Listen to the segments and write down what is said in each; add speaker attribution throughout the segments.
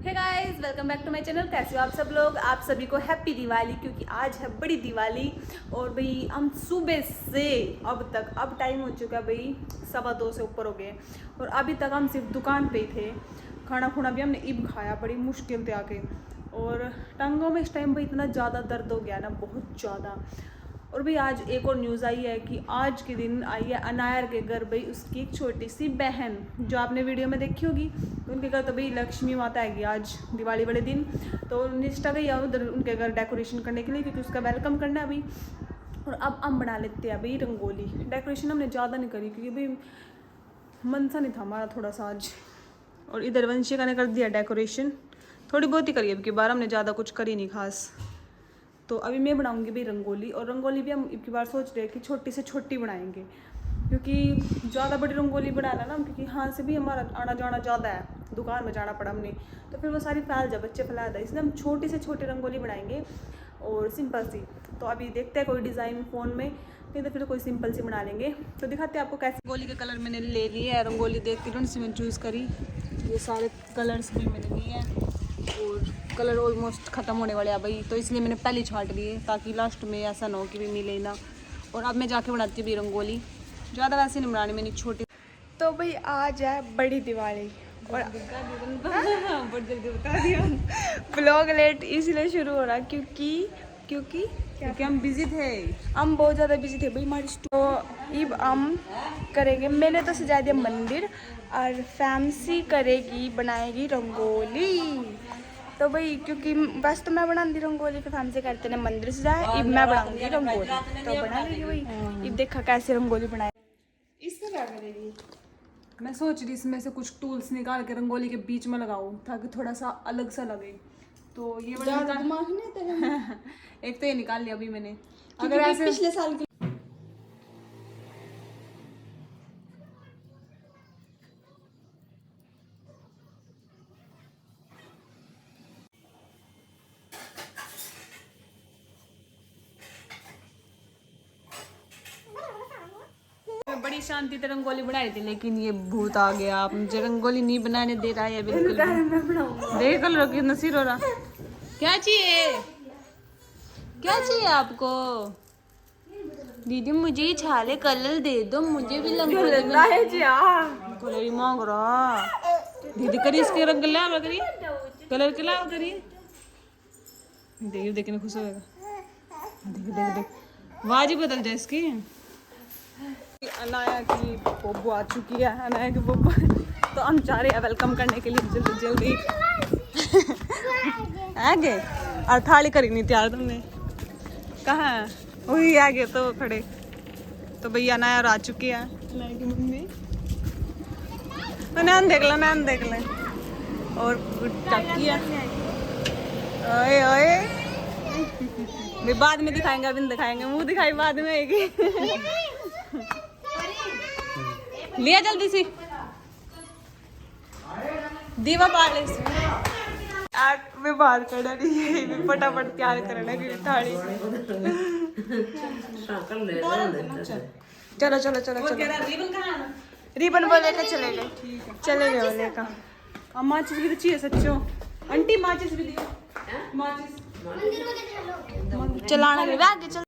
Speaker 1: Hey guys, welcome back to my channel. कैसे हो आप सब लोग? आप सभी को हैप्पी दिवाली, क्योंकि आज है बड़ी दिवाली। और भाई हम सुबह से अब टाइम हो चुका है भाई 2:15 से ऊपर हो गए और अभी तक हम सिर्फ दुकान पे ही थे। खाना खुना भी हमने इब खाया बड़ी मुश्किल से आके। और टांगों में इस टाइम भाई इतना ज़्यादा दर्द हो गया ना, बहुत ज़्यादा। और भाई आज एक और न्यूज़ आई है कि आज के दिन आई है अनायर के घर भाई उसकी एक छोटी सी बहन, जो आपने वीडियो में देखी होगी। उनके घर तो भाई लक्ष्मी माता आएगी आज दिवाली वाले दिन। तो निष्ठा गई है उधर उनके घर डेकोरेशन करने के लिए, क्योंकि उसका वेलकम करना है अभी। और अब हम बना लेते हैं भाई रंगोली। डेकोरेशन हमने ज़्यादा नहीं करी क्योंकि भाई मन सा नहीं था हमारा थोड़ा सा आज। और इधर वंशिका ने कर दिया डेकोरेशन, थोड़ी बहुत ही करी अब की बार, हमने ज़्यादा कुछ करी नहीं खास। तो अभी मैं बनाऊंगी भाई रंगोली। और रंगोली भी हम एक बार सोच रहे हैं कि छोटी से छोटी बनाएंगे, क्योंकि ज़्यादा बड़ी रंगोली बनाना ना, क्योंकि यहाँ से भी हमारा आना जाना ज़्यादा है, दुकान में जाना पड़ा हमने, तो फिर वो सारी फैल जाए, बच्चे फैला जाए, इसलिए हम छोटी से छोटी रंगोली बनाएंगे और सिंपल सी। तो अभी देखते हैं कोई डिज़ाइन फ़ोन में, नहीं तो फिर कोई सिंपल सी बना लेंगे। तो दिखाते हैं आपको कैसे। रंगोली के कलर मैंने ले लिए है, रंगोली देख के से मैं चूज़ करी। ये सारे कलर्स भी मैंने लिए हैं और कलर ऑलमोस्ट ख़त्म होने वाले हैं भाई, तो इसलिए मैंने पहले छांट लिए ताकि लास्ट में ऐसा ना हो कि भी मिले ना। और अब मैं जाके बनाती हूँ रंगोली, ज़्यादा वैसे नहीं बनानी मैंने, छोटी। तो भाई आज है बड़ी दिवाली और ब्लॉग लेट इसलिए शुरू हो रहा क्योंकि हम बिजी थे, हम बहुत ज़्यादा बिजी थे भाई हमारी। तो अब हम करेंगे, मैंने तो सजा दिया मंदिर और फैंसी करेगी बनाएगी रंगोली। तो भाई क्योंकि बस तो मैं बनाती रंगोली, फिर फैंसी करते ने मंदिर सजाए, अब मैं बनाऊंगी रंगोली। तो बना लेगी भाई, अब देखा कैसे रंगोली बनाए। इसमें क्या करेगी? मैं सोच रही इसमें से कुछ टूल्स निकाल के रंगोली के बीच में लगाऊं ताकि थोड़ा सा अलग सा लगे। तो ये वाला दिमाग नहीं तेरा। एक तो ये निकाल लिया अभी मैंने, अगर ऐसे पिछले साल की। बड़ी शांति से रंगोली बना रही थी, लेकिन ये भूत आ गया, मुझे रंगोली नहीं बनाने दे रहा है बिल्कुल। देख लो कि नसीर हो रहा। क्या चाहिए, क्या चाहिए आपको? दीदी मुझे ये छाले कलर दे दो, मुझे भी रंगोली कलर मांग रहा। दीदी करिए इसके रंग लाओ, करिए कलर के लाओ, करिए। देखिए देखने खुश होगा। देख देख देख, आवाज ही बदल जाए इसकी। अनाया की बोबो आ चुकी है, अनाया की बोबो। तो हम जा रहे हैं वेलकम करने के लिए जल्दी जल्दी। आगे और थाली करी नहीं तैयार तुमने, कहाँ है? वही आगे तो खड़े। तो भैया अनाया आ चुकी है, अनाया की मम्मी। तो नैन देख ले, नैन देख ले। और टक्की है। ओए ओए भी बाद में दिखाएंगे, अभी दिखाएंगे, मुंह दिखाई बाद में आएगी। लिया जल्दी सी दीवा पाले मैं बात कर रही है, फटाफट तैयार करना की थाली। चलो चलो चलो चलो, रिबन बोले का चले गए बोले का। अब माचिस भी तो चाहिए सच्चो, आंटी माचिस भी दियो, माचिस चलाना के आगे चल।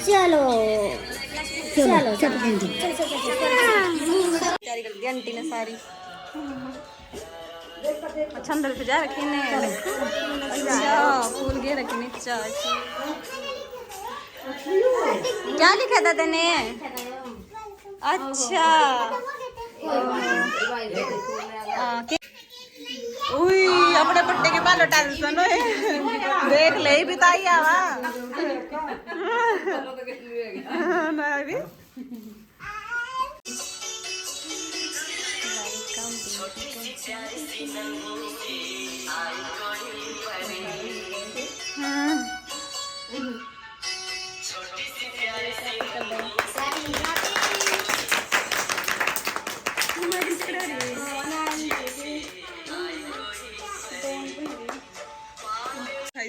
Speaker 2: चलो चलो चलो
Speaker 1: तैयारी कर दी आंटी ने सारी। अच्छा अंदर सजा रखी ने, अच्छा फूल गे रखे ने। क्या लिखा था तेने? अच्छा उई अपने पट्टे के बालों टेंशन है देख ले बिताई आवा ना भी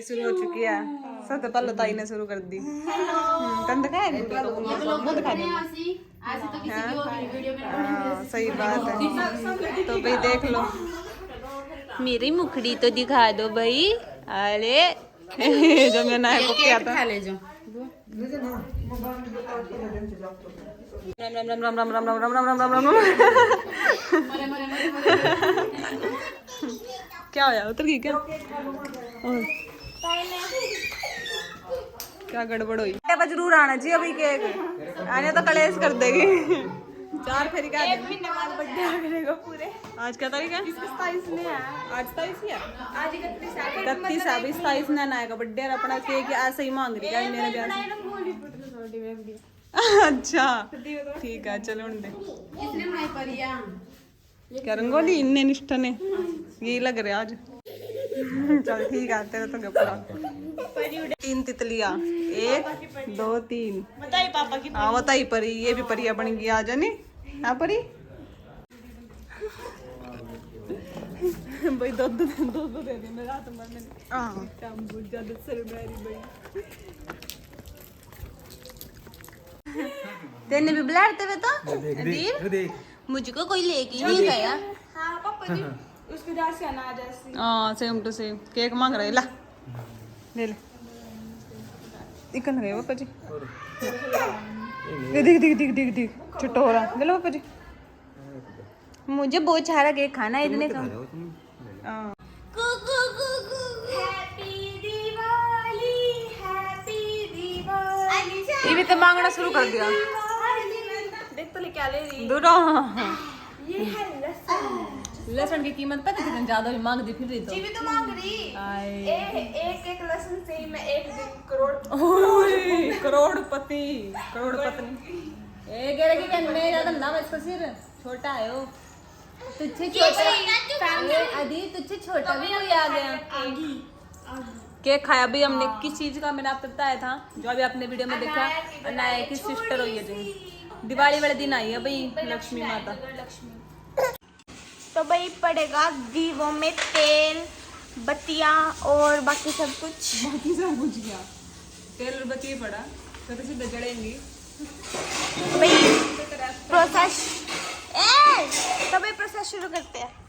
Speaker 1: शुरू हो चुकी है सबसे पहले ताई ने शुरू कर दी तन दिखाया वो दिखा दे सही बात है तो भाई देख लो मेरी मुखड़ी तो दिखा दो भाई अरे जो मैं ना को किया था ले जाओ राम राम राम राम राम राम राम राम राम राम राम क्या होया उतर गई क्या गड़बड़ हुई जरूर आना चाहिए अभी केक आने तो कलेश कर देगी 4 फेरी का एक महीने बाद बर्थडे आ करेगा पूरे आज क्या तारीख है 27 ने है आज 27 है आज 31 है 27 ने आएगा बर्थडे और अपना केक ऐसे ही मांग रही है मेरे ब्याह अच्छा ठीक है चलो दे क्या रंगोली इन्ने निष्ठा ने यही लग रहा आज चल ठीक है तेरा तो गप्पा 3 तितलियां 1 2 3 बताई पापा की हाँ बताई परी ये भी परिया बन गई आज नहीं हाँ परी भाई दो दे दे मैं रात मरने काम बहुत ज्यादा सर मेरी भाई तेने भी बुलाते हुए तो देख मुझको कोई लेके नहीं गया हाँ पापा जी उसके दास का ना जैसे हां सेम टू सेम केक मांग रहे ला ले ले इकन गए पापा जी देख देख देख देख देख चटोरा ले लो पापा जी मुझे बहुत सारा केक खाना है इतने कम हां ये भी तो मांगना शुरू कर दिया देख तो ले क्या ले रही दूर ये है लहसुन की कीमत पता कितनी ज्यादा भी मांग दी फिर रही तो जी भी तो मांग रही एक लहसुन से ही मैं एक दिन करोड़पति ए गेरे की कहने में ज्यादा नाम इसका सिर छोटा है वो तुझे छोटा आदि तुझे छोटा भी कोई आ गया केक खाया भी हमने किस चीज का मैंने आपको बताया था जो अभी आपने वीडियो में देखा नया की सिस्टर हुई है जो दिवाली वाले दिन आई है भाई लक्ष्मी माता
Speaker 2: तो भाई पड़ेगा दीवों में तेल बत्तियां और बाकी सब कुछ
Speaker 1: गया तेल और बत्ती पड़ा तो सीधे जड़ेंगी
Speaker 2: भाई प्रोसेस तो भाई प्रोसेस शुरू करते हैं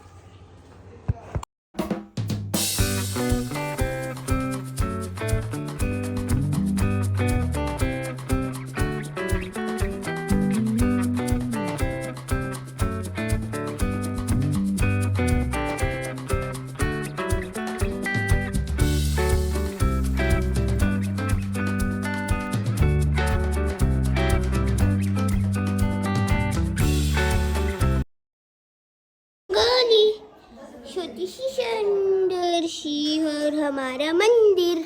Speaker 2: छोटी सी सुंदर सी और हमारा मंदिर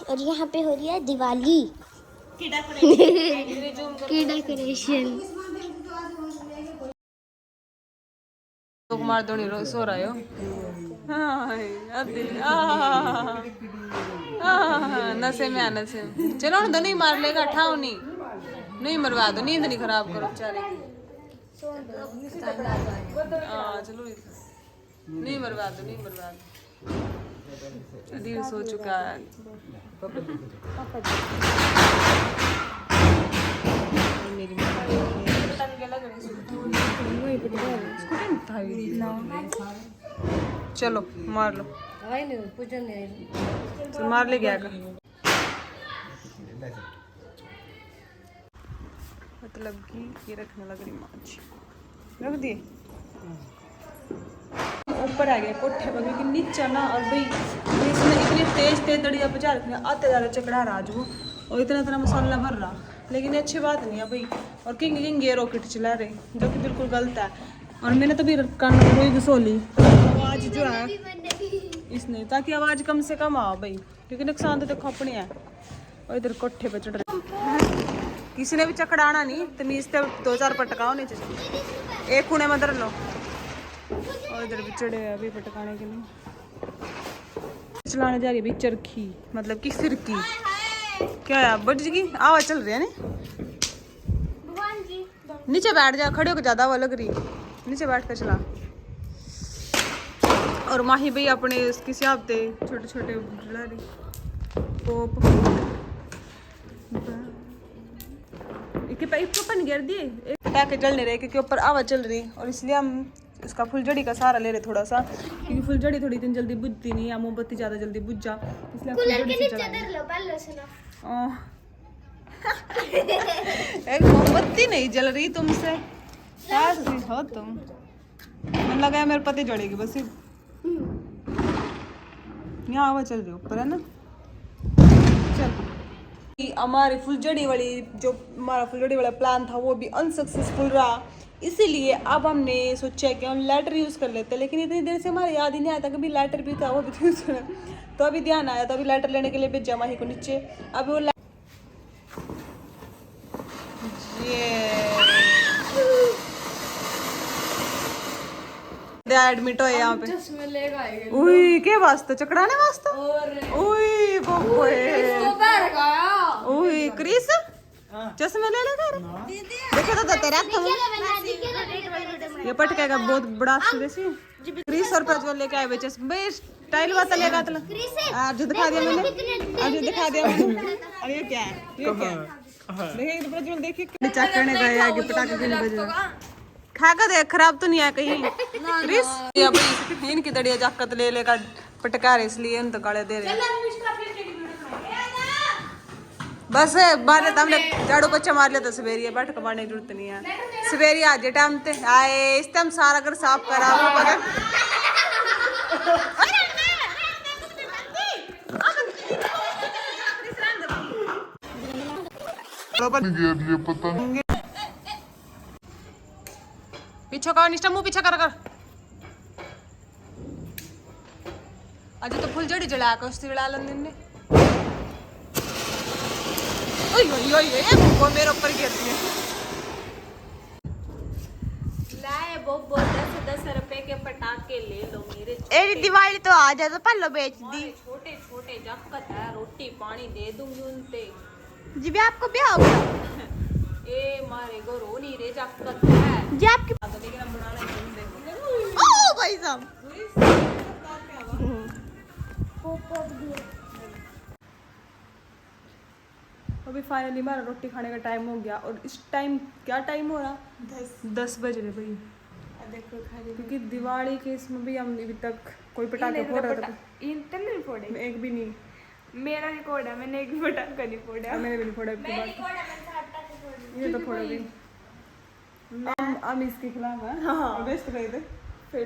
Speaker 2: और यहाँ पे हो रही है दिवाली की डेकोरेशन
Speaker 1: कुमार धोनी सो रहे हो नशे में नशे में चलो तो नहीं मार लेगा ठाव नहीं मरवा दो नींद नहीं खराब करो बेचारे चलो नहीं मरवा दो अधीर सो चुका है मेरी चलो मार लो चल मार ले गया का मतलब कि ये रखने लग रही माछ रख दिए ऊपर आ गया कोठे पर क्योंकि नीचे ना और भाई इसमें इतनी तेज दड़िया बजा रखने आते ज़्यादा चकड़ा रहा आज वो और इतना मसाला भर रहा लेकिन ये अच्छी बात नहीं है भाई और किंग ये रॉकेट चला रहे जो कि बिल्कुल गलत है और मैंने तो भी कान में घसोली आवाज जो है इसने, ताकि आवाज कम से कम आओ भाई, क्योंकि नुकसान तो देखो अपने है। और इधर कोठे पे चढ़ रहे, किसी ने भी चकड़ाना नहीं, तमीज से 2-4 पटकाओ नीचे से, एक कोने में धर लो। और इधर भी चढ़े हैं अभी पटकाने के लिए। चलाने जा रही है भाई चरखी, मतलब कि फिरकी। क्या है बज की आवाज चल रही है ना। नीचे बैठ जा, खड़े होकर ज्यादा हवा लग रही, नीचे बैठ कर चला। और माही भाई अपने इसकी सियाबते छोटे छोटे जला रही पोप इसके ऊपर गिर दिए, पटाखे जल नहीं रहे क्योंकि ऊपर आवाज चल रही, और इसलिए हम इसका फुलझड़ी का सहारा ले रहे थोड़ा सा, क्योंकि फुलझड़ी थोड़ी दिन जल्दी बुझती नहीं है, मोमबत्ती ज्यादा जल्दी बुझ जा, इसलिए फुलझड़ी से चलाएंगे। एक मोमबत्ती नहीं जल रही तुमसे, कैसी हो तुम। मन लगा है मेरे पति जड़ेगी बस। यहाँ हवा चल रही ऊपर है ना। चल हमारी फुलझड़ी वाली जो हमारा फुलझड़ी वाला प्लान था वो भी अनसक्सेसफुल रहा, इसीलिए अब हमने सोचा कि हम लाइटर यूज कर लेते, लेकिन इतनी देर से हमारे याद ही नहीं आया था कभी लाइटर भी था वो भी यूज करना। तो अभी ध्यान आया, तो अभी लाइटर लेने के लिए भेजा माही को नीचे। अभी वो एडमिट हो यहाँ पे, उई के वास्ते चकराने वास्ते, उई उई क्रिस चश्मे ले लेगा। देखो तो तेरा ये पटके का बहुत बड़ा सुरेसी क्रिस और प्रज्वल लेके आए बेचे भाई, स्टाइल वाला लेगा तो आज दिखा दिया मैंने, आज दिखा दिया मैंने। अरे ये क्या है, ये क्या है, देखिए प्रज्वल देखिए चकरने गए आगे पटाखे कितने बजे खाकर देख, खराब तो नहीं है कहीं। क्रिस इनकी दड़िया जाकत ले लेगा पटकार, इसलिए इन तो गाड़े दे रहे। बस बारे हमने झाड़ू पोछा मार लिया तो सवेरी बैठ के मारने की जरूरत नहीं है। सवेरी आज टाइम ते आए, इस टाइम सारा घर साफ करा पीछे का निष्ठा मुंह पीछे कर अजय तो फुलझड़ी जला कर उससे जला लन दिन ने। वो मेरे ऊपर गिरती है।
Speaker 3: लाए वो 10 रुपए के पटाखे ले लो मेरे।
Speaker 2: ए दिवाली तो आ जाए तो पल्लो बेच दी।
Speaker 3: छोटे छोटे जक्कत है, रोटी पानी दे दूंगी उनते।
Speaker 2: जी भी आपको ब्याह हो गया।
Speaker 3: ए मारे गो रोनी रे जक्कत है
Speaker 2: जी आपके
Speaker 3: लेकिन हम बनाना नहीं देंगे।
Speaker 2: ओ भाई साहब
Speaker 1: अभी फाइनली हमारा रोटी खाने का टाइम हो गया, और इस टाइम क्या टाइम हो रहा, 10 बज रहे भाई।
Speaker 3: देखो खाली
Speaker 1: क्योंकि दिवाली के इसमें भी हम अभी तक कोई पटाखे फोड़ रहा था,
Speaker 3: नहीं फोड़े,
Speaker 1: एक भी नहीं।
Speaker 3: मेरा रिकॉर्ड है, मैंने एक भी पटाखा नहीं फोड़ा।
Speaker 1: मैंने भी नहीं फोड़ा इसके बाद, ये तो फोड़ा भी। हम इसके खिलाफ हैं, बेस्ट गए थे फिर।